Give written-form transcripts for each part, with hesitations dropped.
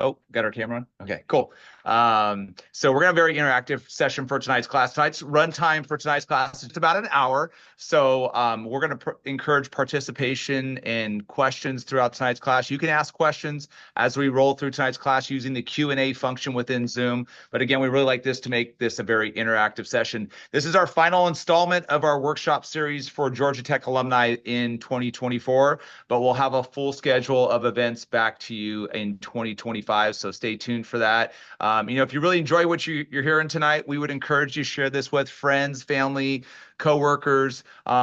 Oh, got our camera on? Okay, cool. So we're gonna have a very interactive session for tonight's class. Tonight's runtime for tonight's class is about an hour. So we're gonna encourage participation and questions throughout tonight's class. You can ask questions as we roll through tonight's class using the Q&A function within Zoom. But again, we really like this to make this a very interactive session. This is our final installment of our workshop series for Georgia Tech alumni in 2024, but we'll have a full schedule of events back to you in 2025. So stay tuned for that. If you really enjoy what you're hearing tonight, we would encourage you to share this with friends, family, coworkers.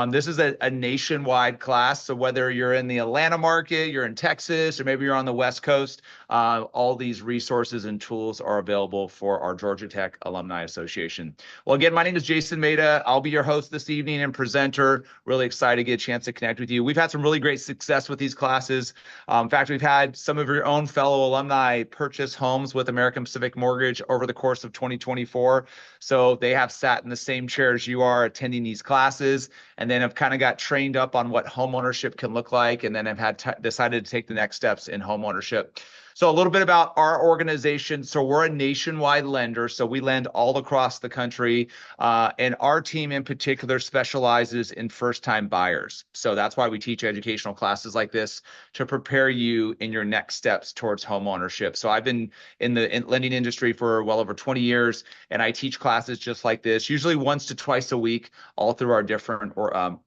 This is a nationwide class. So whether you're in the Atlanta market, you're in Texas, or maybe you're on the West Coast, all these resources and tools are available for our Georgia Tech Alumni Association. Well, again, my name is Jason Maida. I'll be your host this evening and presenter. Really excited to get a chance to connect with you. We've had some really great success with these classes. In fact, we've had some of your own fellow alumni purchase homes with American Pacific Mortgage over the course of 2024. So they have sat in the same chair as you are attending these classes, and then have kind of got trained up on what home ownership can look like, and then have had decided to take the next steps in home ownership. So a little bit about our organization. So we're a nationwide lender. So we lend all across the country. And our team in particular specializes in first-time buyers. So that's why we teach educational classes like this, to prepare you in your next steps towards home ownership. So I've been in the lending industry for well over 20 years, and I teach classes just like this, usually once to twice a week, all through our different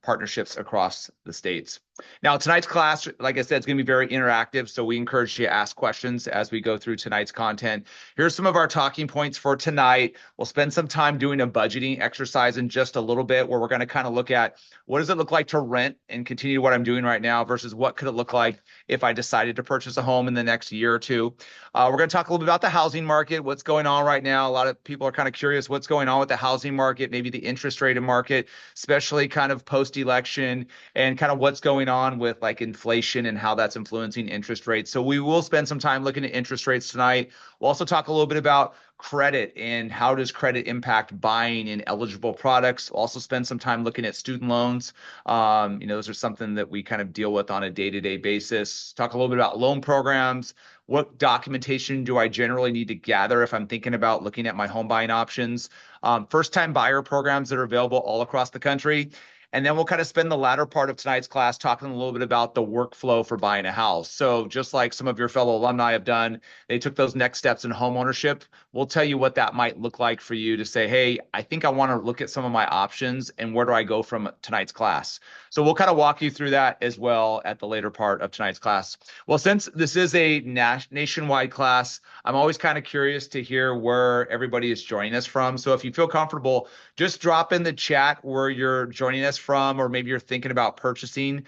partnerships across the states. Now, tonight's class, like I said, is going to be very interactive, so we encourage you to ask questions as we go through tonight's content. Here's some of our talking points for tonight. We'll spend some time doing a budgeting exercise in just a little bit, where we're going to kind of look at what does it look like to rent and continue what I'm doing right now versus what could it look like if I decided to purchase a home in the next year or two. We're going to talk a little bit about the housing market, what's going on right now. A lot of people are kind of curious what's going on with the housing market, maybe the interest rate market, especially kind of post-election, and kind of what's going on with like inflation and how that's influencing interest rates. So we will spend some time looking at interest rates tonight. We'll also talk a little bit about credit and how does credit impact buying in eligible products. We'll also spend some time looking at student loans. Those are something that we kind of deal with on a day-to-day basis. Talk a little bit about loan programs. What documentation do I generally need to gather if I'm thinking about looking at my home buying options? First-time buyer programs that are available all across the country. And then we'll kind of spend the latter part of tonight's class talking a little bit about the workflow for buying a house. So just like some of your fellow alumni have done, they took those next steps in home ownership. We'll tell you what that might look like for you to say, hey, I think I want to look at some of my options, and where do I go from tonight's class? So we'll kind of walk you through that as well at the later part of tonight's class. Well, since this is a nationwide class, I'm always kind of curious to hear where everybody is joining us from. So if you feel comfortable, just drop in the chat where you're joining us from, or maybe you're thinking about purchasing,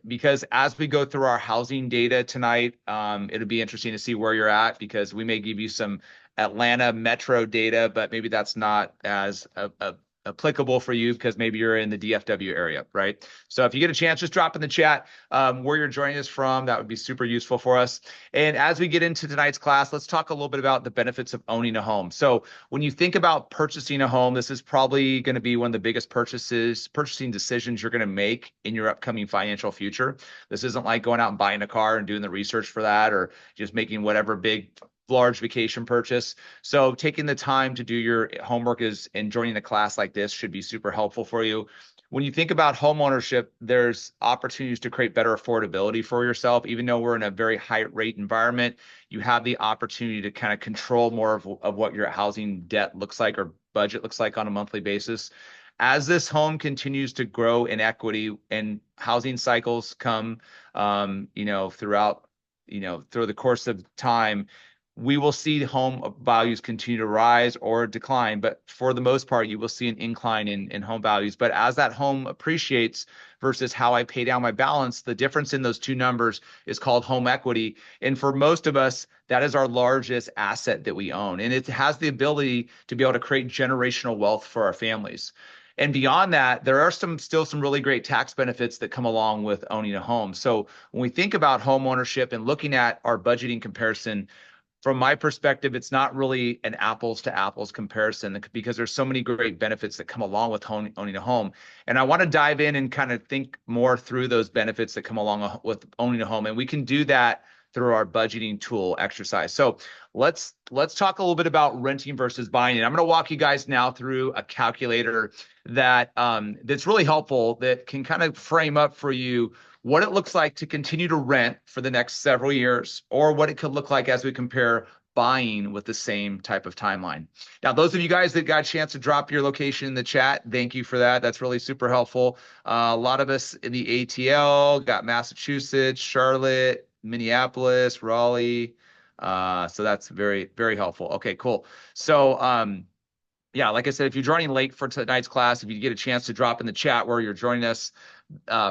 because as we go through our housing data tonight, it'll be interesting to see where you're at, because we may give you some Atlanta metro data, but maybe that's not as applicable for you because maybe you're in the DFW area, right? So if you get a chance, just drop in the chat where you're joining us from. That would be super useful for us. And as we get into tonight's class, let's talk a little bit about the benefits of owning a home. So when you think about purchasing a home, this is probably going to be one of the biggest purchasing decisions you're going to make in your upcoming financial future. This isn't like going out and buying a car and doing the research for that, or just making whatever big large vacation purchase. So taking the time to do your homework and joining a class like this should be super helpful for you. When you think about home ownership, there's opportunities to create better affordability for yourself. Even though we're in a very high rate environment, you have the opportunity to kind of control more of what your housing debt looks like, or budget looks like, on a monthly basis. As this home continues to grow in equity and housing cycles come, throughout the course of time, we will see home values continue to rise or decline, but for the most part, you will see an incline in home values. But as that home appreciates versus how I pay down my balance, the difference in those two numbers is called home equity. And for most of us, that is our largest asset that we own. And it has the ability to be able to create generational wealth for our families. And beyond that, there are still some really great tax benefits that come along with owning a home. So when we think about home ownership and looking at our budgeting comparison, from my perspective, it's not really an apples to apples comparison, because there's so many great benefits that come along with owning a home. And I want to dive in and kind of think more through those benefits that come along with owning a home. And we can do that through our budgeting tool exercise. So let's talk a little bit about renting versus buying. And I'm going to walk you guys now through a calculator that that's really helpful, that can kind of frame up for you what it looks like to continue to rent for the next several years, or what it could look like as we compare buying with the same type of timeline. Now, those of you guys that got a chance to drop your location in the chat, thank you for that. That's really super helpful. A lot of us in the ATL got Massachusetts, Charlotte, Minneapolis, Raleigh. So that's very, very helpful. Okay, cool. So yeah, like I said, if you're joining late for tonight's class, if you get a chance to drop in the chat where you're joining us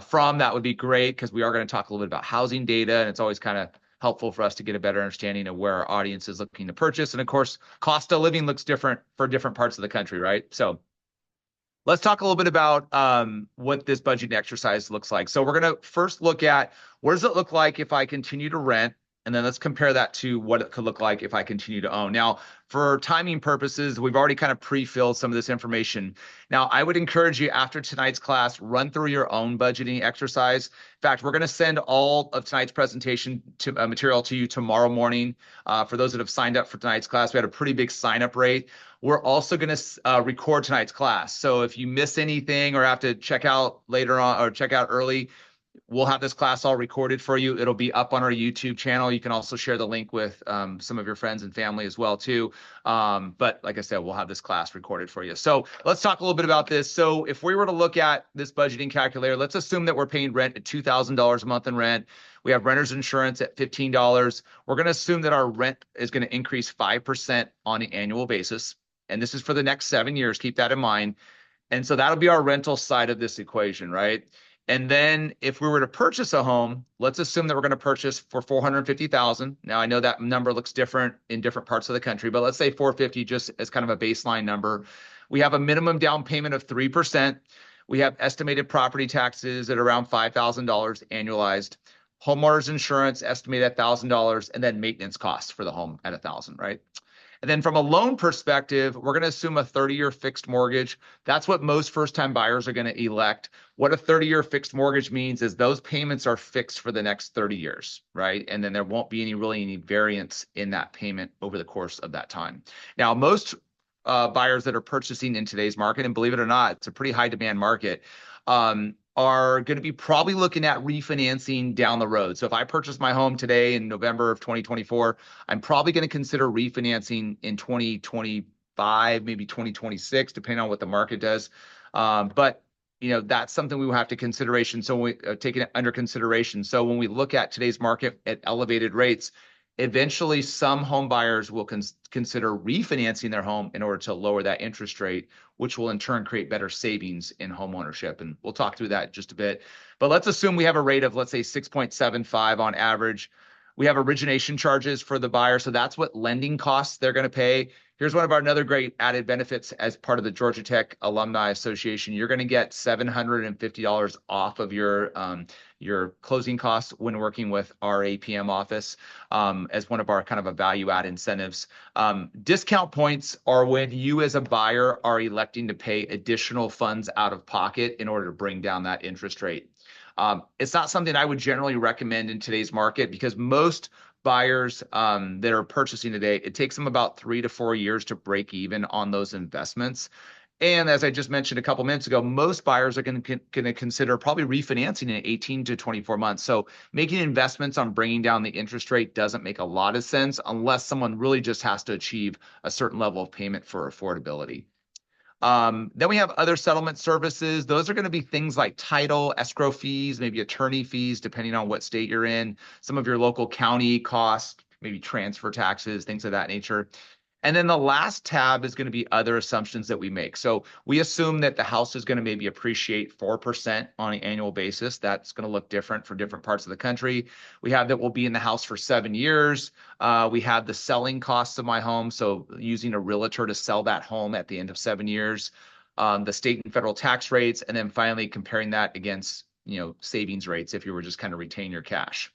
from, that would be great, because we are going to talk a little bit about housing data, and it's always kind of helpful for us to get a better understanding of where our audience is looking to purchase. And of course, cost of living looks different for different parts of the country, right? So let's talk a little bit about what this budgeting exercise looks like. So we're going to first look at, what does it look like if I continue to rent? And then let's compare that to what it could look like if I continue to own. Now, for timing purposes, we've already kind of pre-filled some of this information. Now, I would encourage you, after tonight's class, run through your own budgeting exercise. In fact, we're going to send all of tonight's presentation material to you tomorrow morning. For those that have signed up for tonight's class, we had a pretty big sign-up rate. We're also going to record tonight's class. So if you miss anything or have to check out later on or check out early, we'll have this class all recorded for you. It'll be up on our YouTube channel. You can also share the link with some of your friends and family as well too. But like I said, we'll have this class recorded for you. So let's talk a little bit about this. So if we were to look at this budgeting calculator, let's assume that we're paying rent at $2,000 a month in rent. We have renter's insurance at $15. We're going to assume that our rent is going to increase 5% on an annual basis. And this is for the next 7 years. Keep that in mind. And so that'll be our rental side of this equation, right? And then if we were to purchase a home, let's assume that we're going to purchase for $450,000. Now, I know that number looks different in different parts of the country, but let's say 450 just as kind of a baseline number. We have a minimum down payment of 3%. We have estimated property taxes at around $5,000 annualized. Homeowners insurance estimated at $1,000, and then maintenance costs for the home at $1,000, right? And then from a loan perspective, we're going to assume a 30-year fixed mortgage. That's what most first-time buyers are going to elect. What a 30-year fixed mortgage means is those payments are fixed for the next 30 years, right? And then there won't be any variance in that payment over the course of that time. Now, most buyers that are purchasing in today's market, and believe it or not, it's a pretty high demand market, are going to be probably looking at refinancing down the road. So if I purchase my home today in November of 2024, I'm probably going to consider refinancing in 2025, maybe 2026, depending on what the market does. But that's something we will have to consideration. So we take it under consideration. So when we look at today's market at elevated rates, eventually some home buyers will consider refinancing their home in order to lower that interest rate, which will in turn create better savings in home ownership. And we'll talk through that in just a bit. But let's assume we have a rate of, let's say, 6.75 on average. We have origination charges for the buyer. So that's what lending costs they're going to pay. Here's one of our another great added benefits as part of the Georgia Tech Alumni Association. You're going to get $750 off of your closing costs when working with our APM office as one of our kind of a value add incentives. Discount points are when you as a buyer are electing to pay additional funds out of pocket in order to bring down that interest rate. It's not something I would generally recommend in today's market, because most buyers that are purchasing today, it takes them about 3 to 4 years to break even on those investments. And as I just mentioned a couple minutes ago, most buyers are going to consider probably refinancing in 18 to 24 months. So making investments on bringing down the interest rate doesn't make a lot of sense unless someone really just has to achieve a certain level of payment for affordability. Then we have other settlement services. Those are going to be things like title, escrow fees, maybe attorney fees, depending on what state you're in, some of your local county costs, maybe transfer taxes, things of that nature. And then the last tab is going to be other assumptions that we make. So we assume that the house is going to maybe appreciate 4% on an annual basis. That's going to look different for different parts of the country. We have that we'll be in the house for 7 years. We have the selling costs of my home. So using a realtor to sell that home at the end of 7 years, the state and federal tax rates, and then finally comparing that against, savings rates if you were just kind of retain your cash.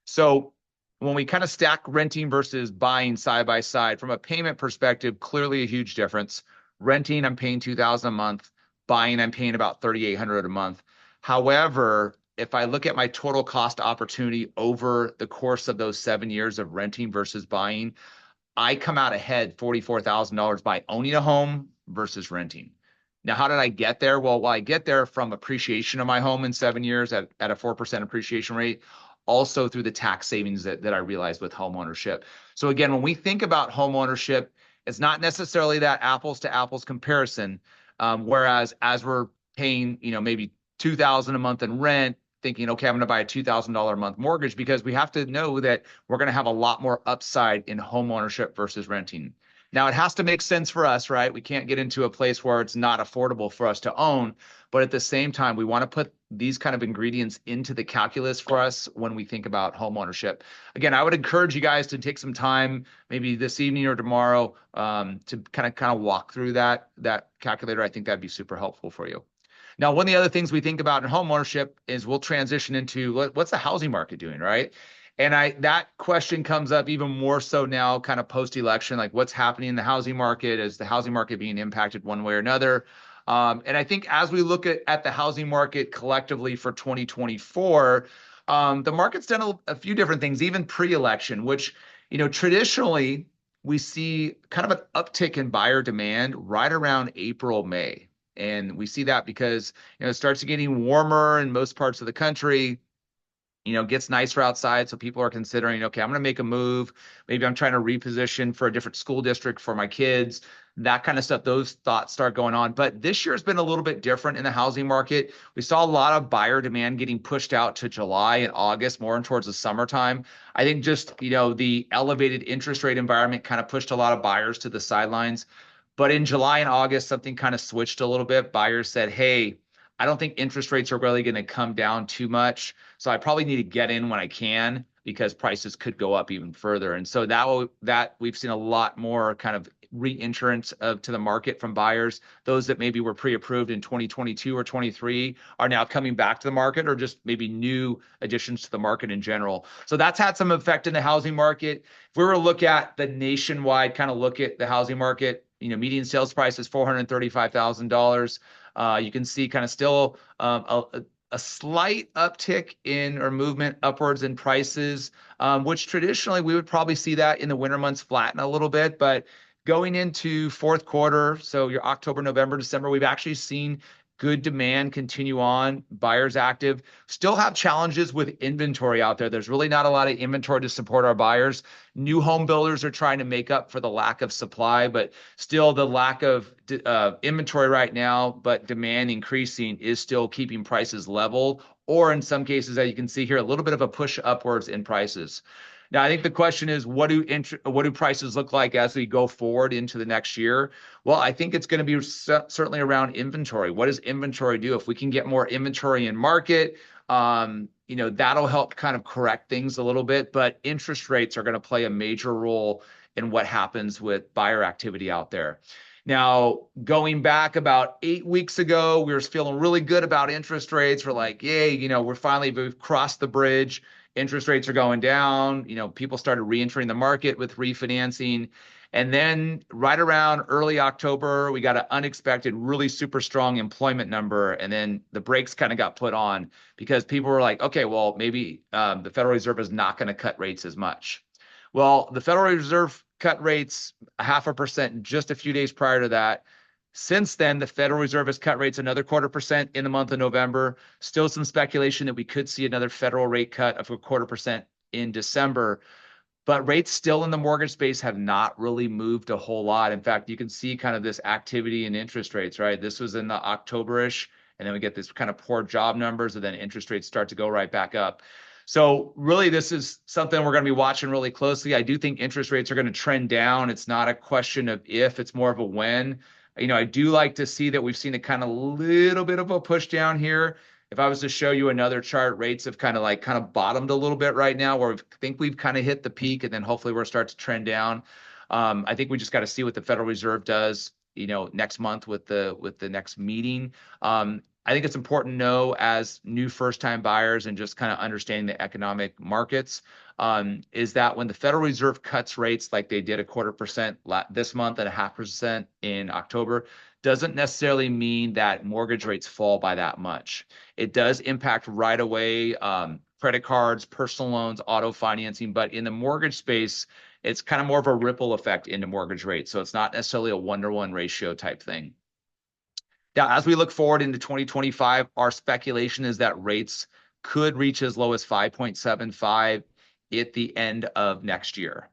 So when we kind of stack renting versus buying side by side, from a payment perspective, clearly a huge difference. Renting, I'm paying $2,000 a month. Buying, I'm paying about $3,800 a month. However, if I look at my total cost opportunity over the course of those 7 years of renting versus buying, I come out ahead $44,000 by owning a home versus renting. Now, how did I get there? Well, I get there from appreciation of my home in 7 years at a 4% appreciation rate, also through the tax savings that I realized with home ownership. So again, when we think about home ownership, it's not necessarily that apples to apples comparison. Whereas as we're paying, maybe $2,000 a month in rent, thinking, okay, I'm going to buy a $2,000 a month mortgage, because we have to know that we're going to have a lot more upside in home ownership versus renting. Now, it has to make sense for us, right? We can't get into a place where it's not affordable for us to own, but at the same time, we want to put these kind of ingredients into the calculus for us when we think about home ownership. Again, I would encourage you guys to take some time, maybe this evening or tomorrow, to kind of walk through that calculator. I think that'd be super helpful for you. Now, one of the other things we think about in home ownership is we'll transition into what's the housing market doing, right? And that question comes up even more so now, kind of post-election, like what's happening in the housing market? Is the housing market being impacted one way or another? And I think as we look at the housing market collectively for 2024, the market's done a few different things, even pre-election, which, traditionally we see kind of an uptick in buyer demand right around April, May. And we see that because, it starts getting warmer in most parts of the country, gets nicer outside. So people are considering, okay, I'm going to make a move. Maybe I'm trying to reposition for a different school district for my kids, that kind of stuff. Those thoughts start going on. But this year has been a little bit different in the housing market. We saw a lot of buyer demand getting pushed out to July and August, more towards the summertime. I think just, the elevated interest rate environment kind of pushed a lot of buyers to the sidelines. But in July and August, something kind of switched a little bit. Buyers said, hey, I don't think interest rates are really going to come down too much. So I probably need to get in when I can, because prices could go up even further. And so that we've seen a lot more kind of reinsurance to the market from buyers. Those that maybe were pre-approved in 2022 or 23 are now coming back to the market, or just maybe new additions to the market in general. So that's had some effect in the housing market. If we were to look at the nationwide kind of look at the housing market, median sales price is $435,000. You can see kind of still a slight uptick in or movement upwards in prices, which traditionally we would probably see that in the winter months flatten a little bit. But going into fourth quarter, so your October, November, December, we've actually seen good demand continue on, buyers active. Still have challenges with inventory out there. There's really not a lot of inventory to support our buyers. New home builders are trying to make up for the lack of supply, but still the lack of inventory right now, but demand increasing, is still keeping prices level, or in some cases, as you can see here, a little bit of a push upwards in prices. Now, I think the question is, what do prices look like as we go forward into the next year? Well, I think it's going to be certainly around inventory. What does inventory do? If we can get more inventory in market, that'll help kind of correct things a little bit. But interest rates are going to play a major role in what happens with buyer activity out there. Now, going back about 8 weeks ago, we were feeling really good about interest rates. We're like, yay, we've crossed the bridge. Interest rates are going down. People started re-entering the market with refinancing. And then right around early October, we got an unexpected, really super strong employment number. And then the brakes kind of got put on, because people were like, okay, well, maybe the Federal Reserve is not going to cut rates as much. Well, the Federal Reserve cut rates 0.5% just a few days prior to that. Since then, the Federal Reserve has cut rates another 0.25% in the month of November. Still some speculation that we could see another federal rate cut of 0.25% in December. But rates still in the mortgage space have not really moved a whole lot. In fact, you can see kind of this activity in interest rates, right? This was in the October-ish, and then we get this kind of poor job numbers, and then interest rates start to go right back up. So really, this is something we're going to be watching really closely. I do think interest rates are going to trend down. It's not a question of if, it's more of a when. I do like to see that we've seen a kind of little bit of a push down here. If I was to show you another chart, rates have kind of bottomed a little bit right now, where we think we've kind of hit the peak, and then hopefully we'll start to trend down. I think we just got to see what the Federal Reserve does, next month with the next meeting. I think it's important to know as new first-time buyers and just kind of understanding the economic markets, is that when the Federal Reserve cuts rates like they did 1/4% this month and 0.5% in October, doesn't necessarily mean that mortgage rates fall by that much. It does impact right away credit cards, personal loans, auto financing, but in the mortgage space, it's kind of more of a ripple effect into mortgage rates. So it's not necessarily a 1-to-1 ratio type thing. Now, as we look forward into 2025, our speculation is that rates could reach as low as 5.75 at the end of next year.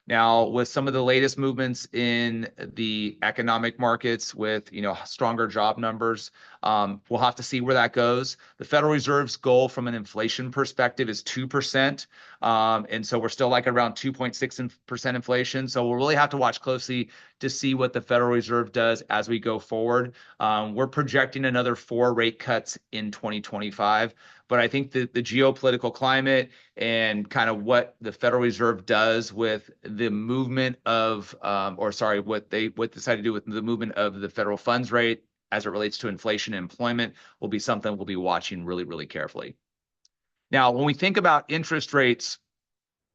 Now, with some of the latest movements in the economic markets with, stronger job numbers, we'll have to see where that goes. The Federal Reserve's goal from an inflation perspective is 2%. And so we're still like around 2.6% inflation. So we'll really have to watch closely to see what the Federal Reserve does as we go forward. We're projecting another 4 rate cuts in 2025. But I think that the geopolitical climate and kind of what the Federal Reserve does with the movement of, what they decide to do with the movement of the federal funds rate as it relates to inflation and employment will be something we'll be watching really, really carefully. Now, when we think about interest rates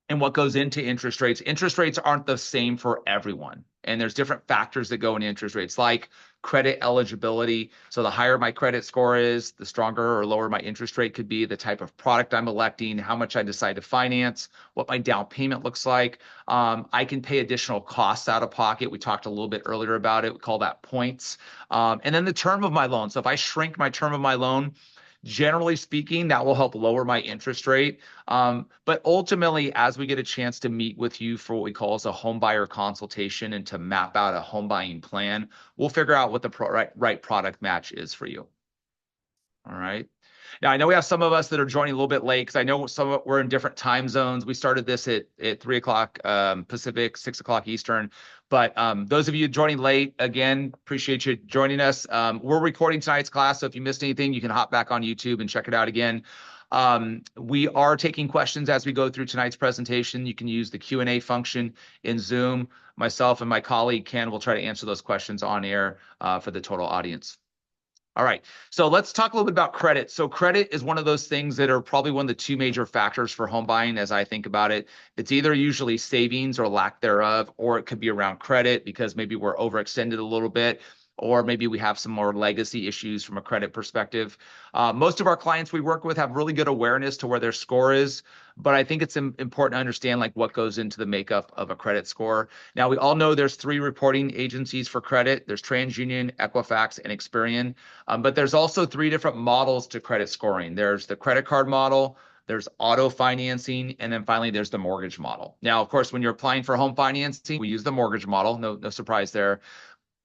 and what goes into interest rates aren't the same for everyone. And there's different factors that go into interest rates, like credit eligibility. So the higher my credit score is, the stronger or lower my interest rate could be, the type of product I'm electing, how much I decide to finance, what my down payment looks like. I can pay additional costs out of pocket. We talked a little bit earlier about it. We call that points. And then the term of my loan. So if I shrink my term of my loan, generally speaking, that will help lower my interest rate. But ultimately, as we get a chance to meet with you for what we call as a home buyer consultation and to map out a home buying plan, we'll figure out what the right product match is for you. All right. Now, I know we have some of us that are joining a little bit late because I know we're in different time zones. We started this at 3 o'clock Pacific, 6 o'clock Eastern. But those of you joining late, again, appreciate you joining us. We're recording tonight's class, so if you missed anything, you can hop back on YouTube and check it out again. We are taking questions as we go through tonight's presentation. You can use the Q&A function in Zoom. Myself and my colleague, Ken, will try to answer those questions on air for the total audience. All right, so let's talk a little bit about credit. So credit is one of those things that are probably one of the 2 major factors for home buying as I think about it. It's either usually savings or lack thereof, or it could be around credit because maybe we're overextended a little bit, or maybe we have some more legacy issues from a credit perspective. Most of our clients we work with have really good awareness to where their score is, but I think it's important to understand like what goes into the makeup of a credit score. Now, we all know there's 3 reporting agencies for credit. There's TransUnion, Equifax, and Experian. But there's also 3 different models to credit scoring. There's the credit card model, there's auto financing, and then finally there's the mortgage model. Now, of course, when you're applying for home financing, we use the mortgage model. No surprise there.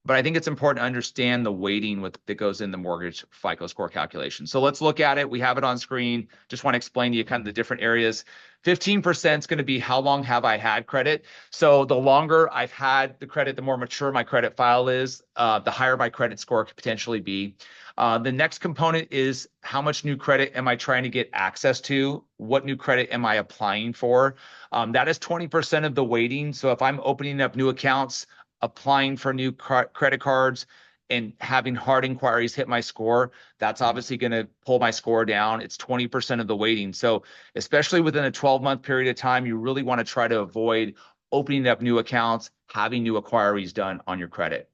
But I think it's important to understand the weighting that goes in the mortgage FICO score calculation. So let's look at it. We have it on screen. Just want to explain to you kind of the different areas. 15% is going to be how long have I had credit. So the longer I've had the credit, the more mature my credit file is, the higher my credit score could potentially be. The next component is how much new credit am I trying to get access to? What new credit am I applying for? That is 20% of the weighting. So if I'm opening up new accounts, applying for new credit cards, and having hard inquiries hit my score, that's obviously going to pull my score down. It's 20% of the weighting. So especially within a 12-month period of time, you really want to try to avoid opening up new accounts, having new inquiries done on your credit.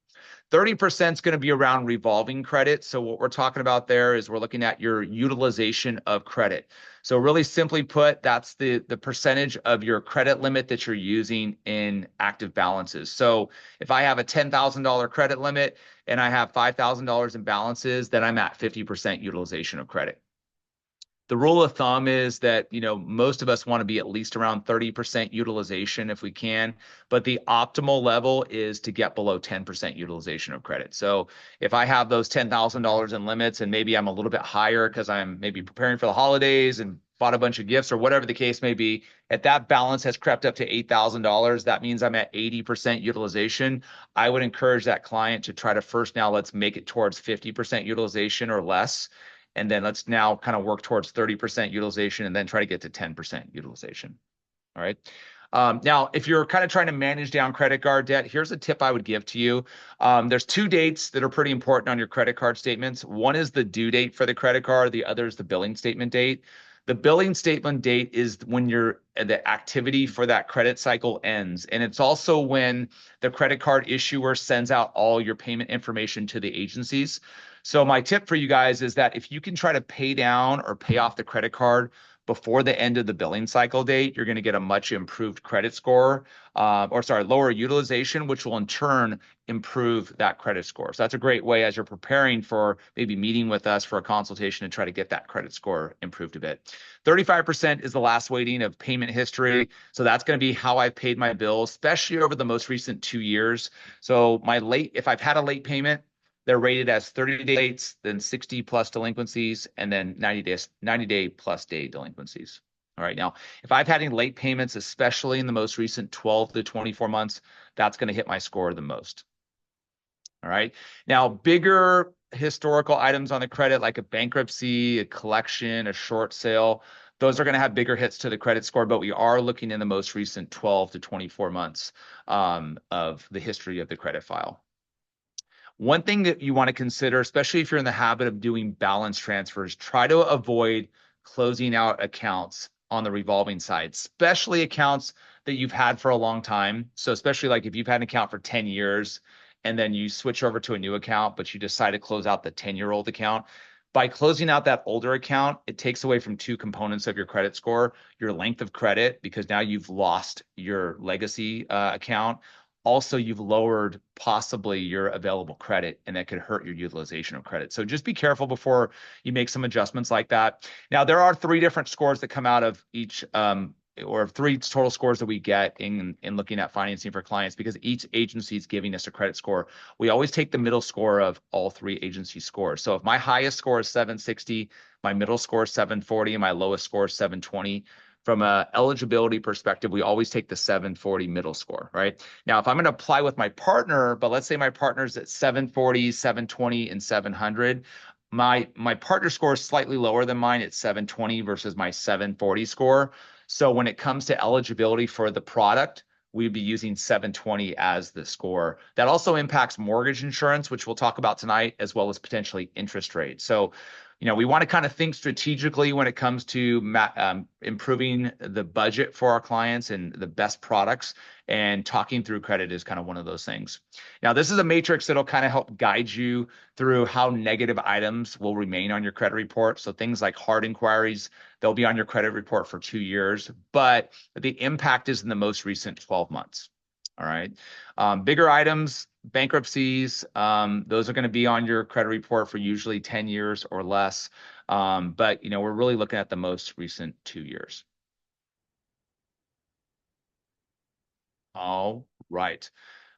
30% is going to be around revolving credit. So what we're talking about there is we're looking at your utilization of credit. So really simply put, that's the percentage of your credit limit that you're using in active balances. So if I have a $10,000 credit limit and I have $5,000 in balances, then I'm at 50% utilization of credit. The rule of thumb is that, most of us want to be at least around 30% utilization if we can, but the optimal level is to get below 10% utilization of credit. So if I have those $10,000 in limits and maybe I'm a little bit higher because I'm maybe preparing for the holidays and bought a bunch of gifts or whatever the case may be, if that balance has crept up to $8,000, that means I'm at 80% utilization. I would encourage that client to try to let's make it towards 50% utilization or less. And then let's now kind of work towards 30% utilization and then try to get to 10% utilization. All right. Now, if you're kind of trying to manage down credit card debt, here's a tip I would give to you. There's two dates that are pretty important on your credit card statements. One is the due date for the credit card. The other is the billing statement date. The billing statement date is when the activity for that credit cycle ends. And it's also when the credit card issuer sends out all your payment information to the agencies. So my tip for you guys is that if you can try to pay down or pay off the credit card before the end of the billing cycle date, you're going to get a much improved credit score, lower utilization, which will in turn improve that credit score. So that's a great way as you're preparing for maybe meeting with us for a consultation to try to get that credit score improved a bit. 35% is the last weighting of payment history. So that's going to be how I've paid my bills, especially over the most recent 2 years. So if I've had a late payment, they're rated as 30-day lates, then 60 plus delinquencies, and then 90-day plus day delinquencies. All right. Now, if I've had any late payments, especially in the most recent 12 to 24 months, that's going to hit my score the most. All right. Now, bigger historical items on the credit, like a bankruptcy, a collection, a short sale, those are going to have bigger hits to the credit score, but we are looking in the most recent 12 to 24 months of the history of the credit file. One thing that you want to consider, especially if you're in the habit of doing balance transfers, try to avoid closing out accounts on the revolving side, especially accounts that you've had for a long time. So especially like if you've had an account for 10 years and then you switch over to a new account, but you decide to close out the 10-year-old account. By closing out that older account, it takes away from two components of your credit score, your length of credit, because now you've lost your legacy account. Also, you've lowered possibly your available credit, and that could hurt your utilization of credit. So just be careful before you make some adjustments like that. Now, there are 3 different scores that come out of each, or 3 total scores that we get in looking at financing for clients, because each agency is giving us a credit score. We always take the middle score of all 3 agency scores. So if my highest score is 760, my middle score is 740, and my lowest score is 720. From a eligibility perspective, we always take the 740 middle score, right? Now, if I'm going to apply with my partner, but let's say my partner's at 740, 720, and 700, my partner score is slightly lower than mine at 720 versus my 740 score. So when it comes to eligibility for the product, we'd be using 720 as the score. That also impacts mortgage insurance, which we'll talk about tonight, as well as potentially interest rates. So we want to kind of think strategically when it comes to improving the budget for our clients and the best products, and talking through credit is kind of one of those things. Now, this is a matrix that'll kind of help guide you through how negative items will remain on your credit report. So things like hard inquiries, they'll be on your credit report for 2 years, but the impact is in the most recent 12 months. All right. Bigger items, bankruptcies, those are going to be on your credit report for usually 10 years or less. But we're really looking at the most recent 2 years. All right.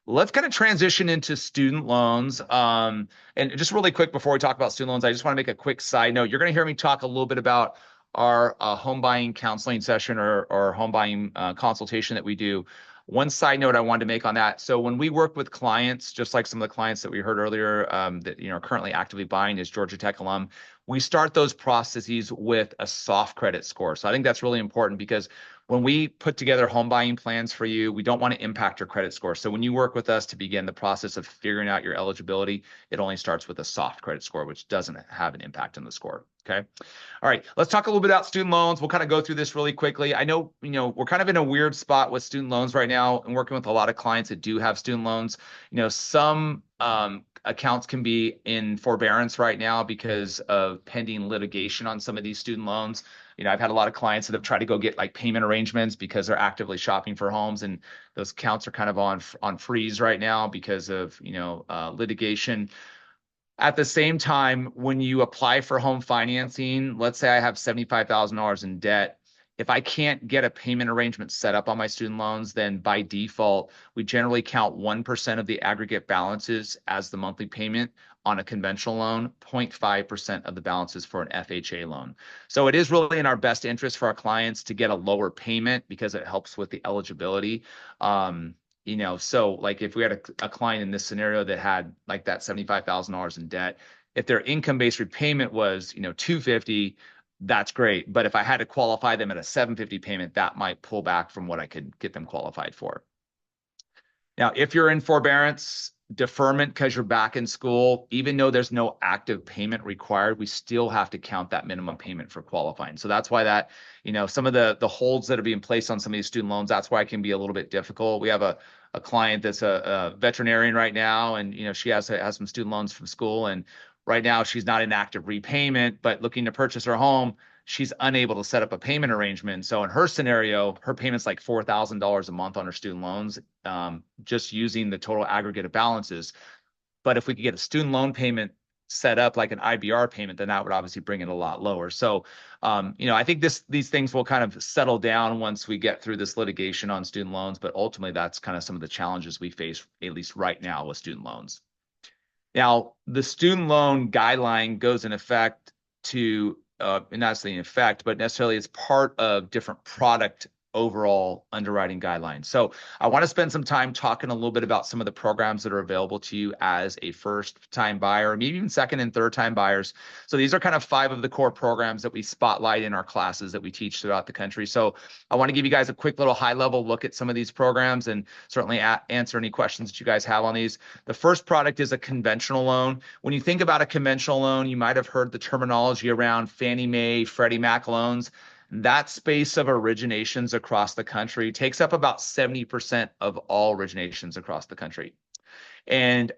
Let's kind of transition into student loans. And just really quick before we talk about student loans, I just want to make a quick side note. You're going to hear me talk a little bit about our home buying counseling session or home buying consultation that we do. One side note I wanted to make on that. So when we work with clients, just like some of the clients that we heard earlier that are currently actively buying as Georgia Tech alum, we start those processes with a soft credit score. So I think that's really important, because when we put together home buying plans for you, we don't want to impact your credit score. So when you work with us to begin the process of figuring out your eligibility, it only starts with a soft credit score, which doesn't have an impact on the score. Okay. All right. Let's talk a little bit about student loans. We'll kind of go through this really quickly. I know, we're kind of in a weird spot with student loans right now and working with a lot of clients that do have student loans. Some accounts can be in forbearance right now because of pending litigation on some of these student loans. I've had a lot of clients that have tried to go get like payment arrangements because they're actively shopping for homes, and those accounts are kind of on freeze right now because of litigation. At the same time, when you apply for home financing, let's say I have $75,000 in debt. If I can't get a payment arrangement set up on my student loans, then by default, we generally count 1% of the aggregate balances as the monthly payment on a conventional loan, 0.5% of the balances for an FHA loan. So it is really in our best interest for our clients to get a lower payment because it helps with the eligibility. So like if we had a client in this scenario that had like that $75,000 in debt, if their income-based repayment was, $250, that's great. But if I had to qualify them at a 750 payment, that might pull back from what I could get them qualified for. Now, if you're in forbearance, deferment because you're back in school, even though there's no active payment required, we still have to count that minimum payment for qualifying. So that's why that, some of the holds that are being placed on some of these student loans, that's why it can be a little bit difficult. We have a client that's a veterinarian right now, and she has some student loans from school, and right now she's not in active repayment, but looking to purchase her home. She's unable to set up a payment arrangement. So in her scenario, her payment's like $4,000 a month on her student loans, just using the total aggregate of balances. But if we could get a student loan payment set up like an IBR payment, then that would obviously bring it a lot lower. So, I think these things will kind of settle down once we get through this litigation on student loans. But ultimately, that's kind of some of the challenges we face, at least right now, with student loans. Now, the student loan guideline goes in effect to not necessarily in effect, but necessarily as part of different product overall underwriting guidelines. So I want to spend some time talking a little bit about some of the programs that are available to you as a first-time buyer, maybe even second and third-time buyers. So these are kind of 5 of the core programs that we spotlight in our classes that we teach throughout the country. So I want to give you guys a quick little high-level look at some of these programs and certainly answer any questions that you guys have on these. The first product is a conventional loan. When you think about a conventional loan, you might have heard the terminology around Fannie Mae, Freddie Mac loans. That space of originations across the country takes up about 70% of all originations across the country. And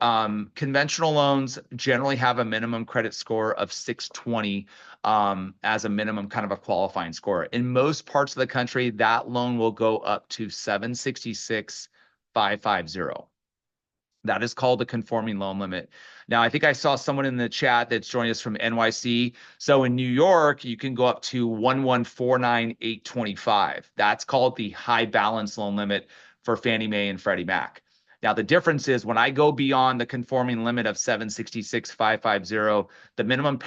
conventional loans generally have a minimum credit score of 620 as a minimum kind of a qualifying score. In most parts of the country, that loan will go up to 766,550. That is called the conforming loan limit. Now, I think I saw someone in the chat that's joining us from NYC. So in New York, you can go up to 1,149,825. That's called the high balance loan limit for Fannie Mae and Freddie Mac. Now, the difference is when I go beyond the conforming limit of 766,550, the minimum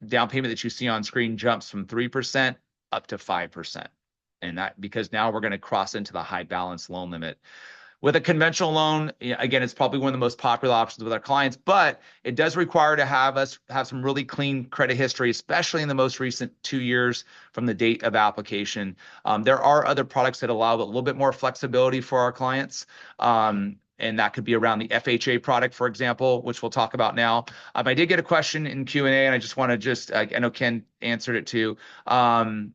down payment that you see on screen jumps from 3% up to 5%. And that because now we're going to cross into the high balance loan limit. With a conventional loan, again, it's probably one of the most popular options with our clients, but it does require to have some really clean credit history, especially in the most recent 2 years from the date of application. There are other products that allow a little bit more flexibility for our clients. And that could be around the FHA product, for example, which we'll talk about now. I did get a question in Q&A, and I just want to I know Ken answered it too. The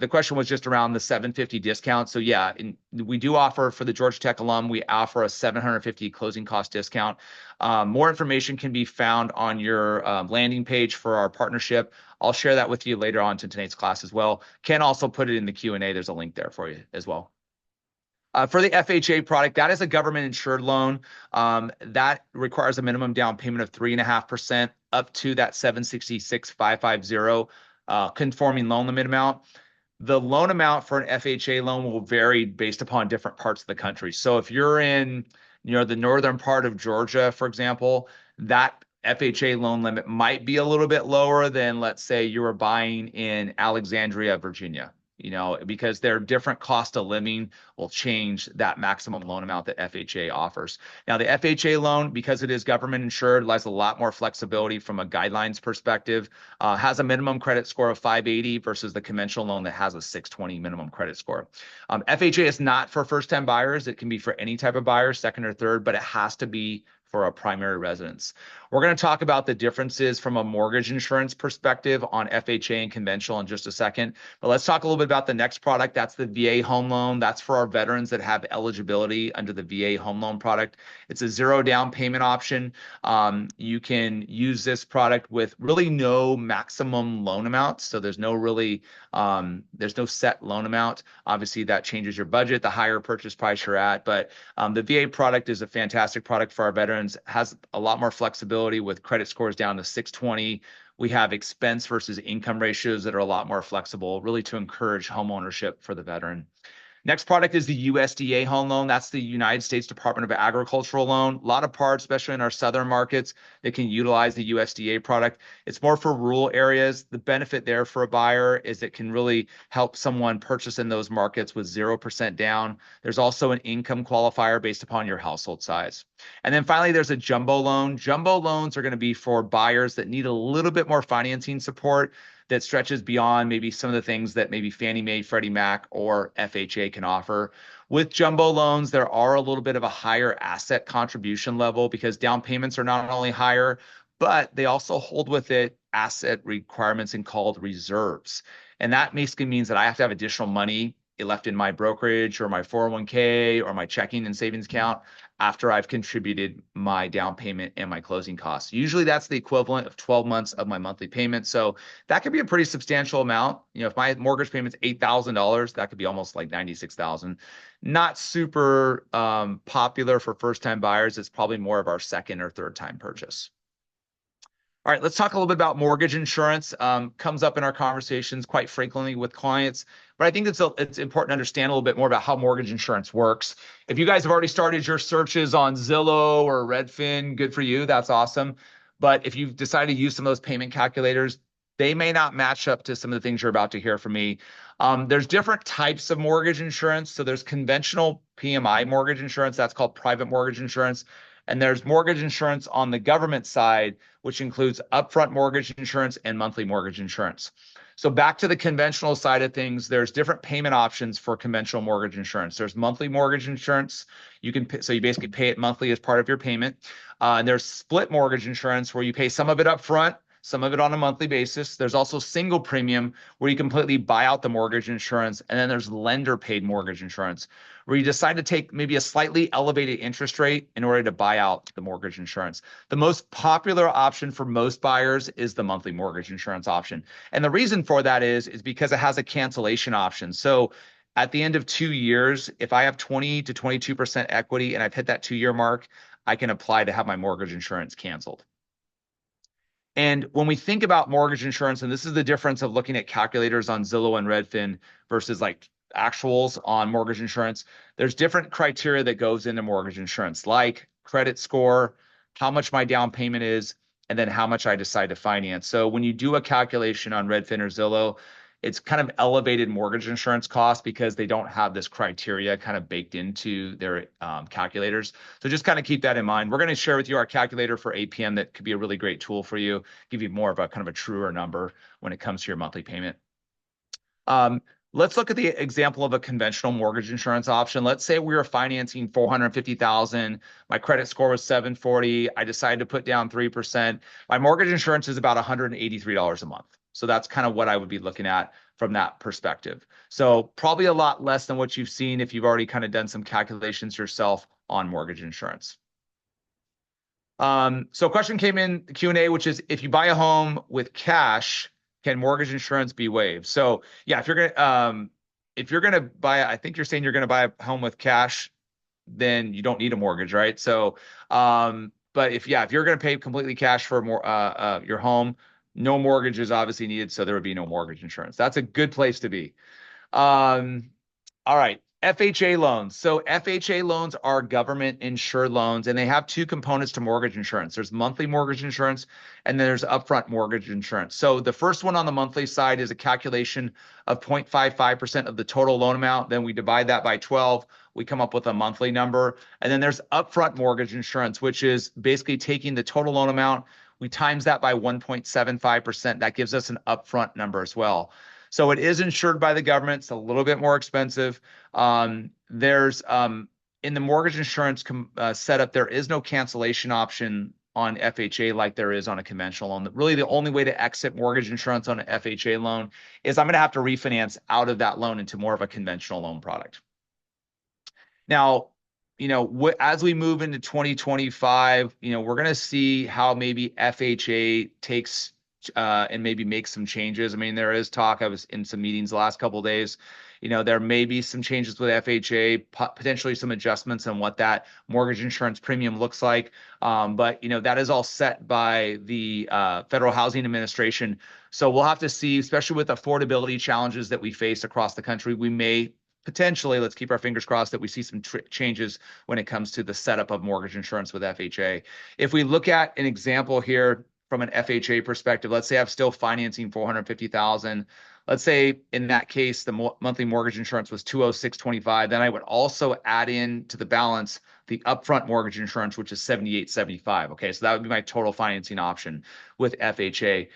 question was just around the 750 discount. So yeah, we do offer for the Georgia Tech alum, we offer a 750 closing cost discount. More information can be found on your landing page for our partnership. I'll share that with you later on to tonight's class as well. Ken also put it in the Q&A. There's a link there for you as well. For the FHA product, that is a government insured loan. That requires a minimum down payment of 3.5% up to that 766,550 conforming loan limit amount. The loan amount for an FHA loan will vary based upon different parts of the country. So if you're in, the northern part of Georgia, for example, that FHA loan limit might be a little bit lower than, let's say, you were buying in Alexandria, Virginia. Because their different cost of living will change that maximum loan amount that FHA offers. Now, the FHA loan, because it is government insured, allows a lot more flexibility from a guidelines perspective, has a minimum credit score of 580 versus the conventional loan that has a 620 minimum credit score. FHA is not for first-time buyers. It can be for any type of buyer, second or third, but it has to be for a primary residence. We're going to talk about the differences from a mortgage insurance perspective on FHA and conventional in just a second. But let's talk a little bit about the next product. That's the VA home loan. That's for our veterans that have eligibility under the VA home loan product. It's a 0 down payment option. You can use this product with really no maximum loan amount. So there's no set loan amount. Obviously, that changes your budget, the higher purchase price you're at. But the VA product is a fantastic product for our veterans. Has a lot more flexibility with credit scores down to 620. We have expense versus income ratios that are a lot more flexible, really to encourage home ownership for the veteran. Next product is the USDA home loan. That's the United States Department of Agricultural loan. A lot of parts, especially in our southern markets, that can utilize the USDA product. It's more for rural areas. The benefit there for a buyer is it can really help someone purchase in those markets with 0% down. There's also an income qualifier based upon your household size. And then finally, there's a jumbo loan. Jumbo loans are going to be for buyers that need a little bit more financing support. that stretches beyond maybe some of the things that maybe Fannie Mae, Freddie Mac, or FHA can offer. With jumbo loans, there are a little bit of a higher asset contribution level because down payments are not only higher, but they also hold with it asset requirements and called reserves. And that basically means that I have to have additional money left in my brokerage or my 401k or my checking and savings account after I've contributed my down payment and my closing costs. Usually that's the equivalent of 12 months of my monthly payment. So that could be a pretty substantial amount. If my mortgage payment's $8,000, that could be almost like $96,000. Not super popular for first-time buyers. It's probably more of our second or third time purchase. All right, let's talk a little bit about mortgage insurance. Comes up in our conversations quite frequently with clients, but I think it's important to understand a little bit more about how mortgage insurance works. If you guys have already started your searches on Zillow or Redfin, good for you. That's awesome. But if you've decided to use some of those payment calculators, they may not match up to some of the things you're about to hear from me. There's different types of mortgage insurance. So there's conventional PMI mortgage insurance. That's called private mortgage insurance. And there's mortgage insurance on the government side, which includes upfront mortgage insurance and monthly mortgage insurance. So back to the conventional side of things, there's different payment options for conventional mortgage insurance. There's monthly mortgage insurance. You basically pay it monthly as part of your payment. And there's split mortgage insurance where you pay some of it up front, some of it on a monthly basis. There's also single premium where you completely buy out the mortgage insurance. And then there's lender paid mortgage insurance where you decide to take maybe a slightly elevated interest rate in order to buy out the mortgage insurance. The most popular option for most buyers is the monthly mortgage insurance option. And the reason for that is because it has a cancellation option. So at the end of 2 years, if I have 20 to 22% equity and I've hit that 2-year mark, I can apply to have my mortgage insurance canceled. And when we think about mortgage insurance, and this is the difference of looking at calculators on Zillow and Redfin versus like actuals on mortgage insurance, there's different criteria that goes into mortgage insurance, like credit score, how much my down payment is, and then how much I decide to finance. So when you do a calculation on Redfin or Zillow, it's kind of elevated mortgage insurance costs because they don't have this criteria kind of baked into their calculators. So just kind of keep that in mind. We're going to share with you our calculator for APM that could be a really great tool for you, give you more of a kind of a truer number when it comes to your monthly payment. Let's look at the example of a conventional mortgage insurance option. Let's say we were financing $450,000. My credit score was 740. I decided to put down 3%. My mortgage insurance is about $183 a month. So that's kind of what I would be looking at from that perspective. So probably a lot less than what you've seen if you've already kind of done some calculations yourself on mortgage insurance. So a question came in the Q&A, which is if you buy a home with cash, can mortgage insurance be waived? So yeah, if you're gonna buy, I think you're saying you're gonna buy a home with cash, then you don't need a mortgage, right? So, but if you're gonna pay completely cash for your home, no mortgage is obviously needed, so there would be no mortgage insurance. That's a good place to be. All right, FHA loans. So FHA loans are government insured loans, and they have two components to mortgage insurance. There's monthly mortgage insurance, and then there's upfront mortgage insurance. So the first one on the monthly side is a calculation of 0.55% of the total loan amount. Then we divide that by 12. We come up with a monthly number. And then there's upfront mortgage insurance, which is basically taking the total loan amount, we times that by 1.75%. That gives us an upfront number as well. So it is insured by the government. It's a little bit more expensive. There's in the mortgage insurance setup, there is no cancellation option on FHA like there is on a conventional loan. Really, the only way to exit mortgage insurance on an FHA loan is I'm going to have to refinance out of that loan into more of a conventional loan product. Now, as we move into 2025, we're going to see how maybe FHA takes and maybe make some changes. I mean, there is talk. I was in some meetings the last couple of days. There may be some changes with FHA, potentially some adjustments on what that mortgage insurance premium looks like. But that is all set by the Federal Housing Administration. So we'll have to see, especially with affordability challenges that we face across the country, we may potentially, let's keep our fingers crossed, that we see some changes when it comes to the setup of mortgage insurance with FHA. If we look at an example here from an FHA perspective, let's say I'm still financing $450,000. Let's say in that case, the monthly mortgage insurance was $206.25. Then I would also add in to the balance the upfront mortgage insurance, which is $78.75. Okay, so that would be my total financing option with FHA.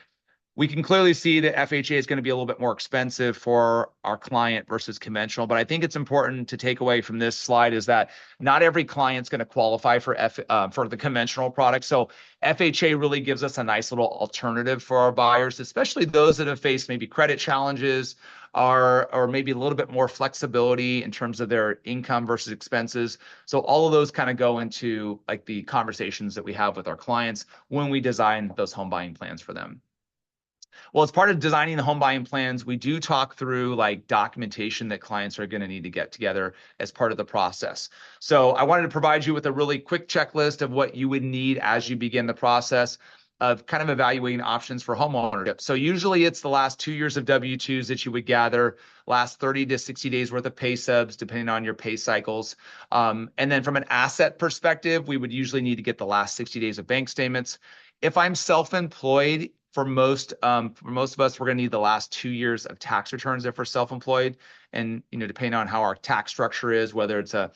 We can clearly see that FHA is going to be a little bit more expensive for our client versus conventional. But I think it's important to take away from this slide is that not every client's going to qualify for the conventional product. So FHA really gives us a nice little alternative for our buyers, especially those that have faced maybe credit challenges or maybe a little bit more flexibility in terms of their income versus expenses. So all of those kind of go into like the conversations that we have with our clients when we design those home buying plans for them. Well, as part of designing the home buying plans, we do talk through like documentation that clients are going to need to get together as part of the process. So I wanted to provide you with a really quick checklist of what you would need as you begin the process of kind of evaluating options for home ownership. So usually it's the last 2 years of W-2s that you would gather, last 30 to 60 days worth of pay stubs, depending on your pay cycles. And then from an asset perspective, we would usually need to get the last 60 days of bank statements. If I'm self-employed, for most of us, we're going to need the last 2 years of tax returns if we're self-employed, and depending on how our tax structure is, whether it's a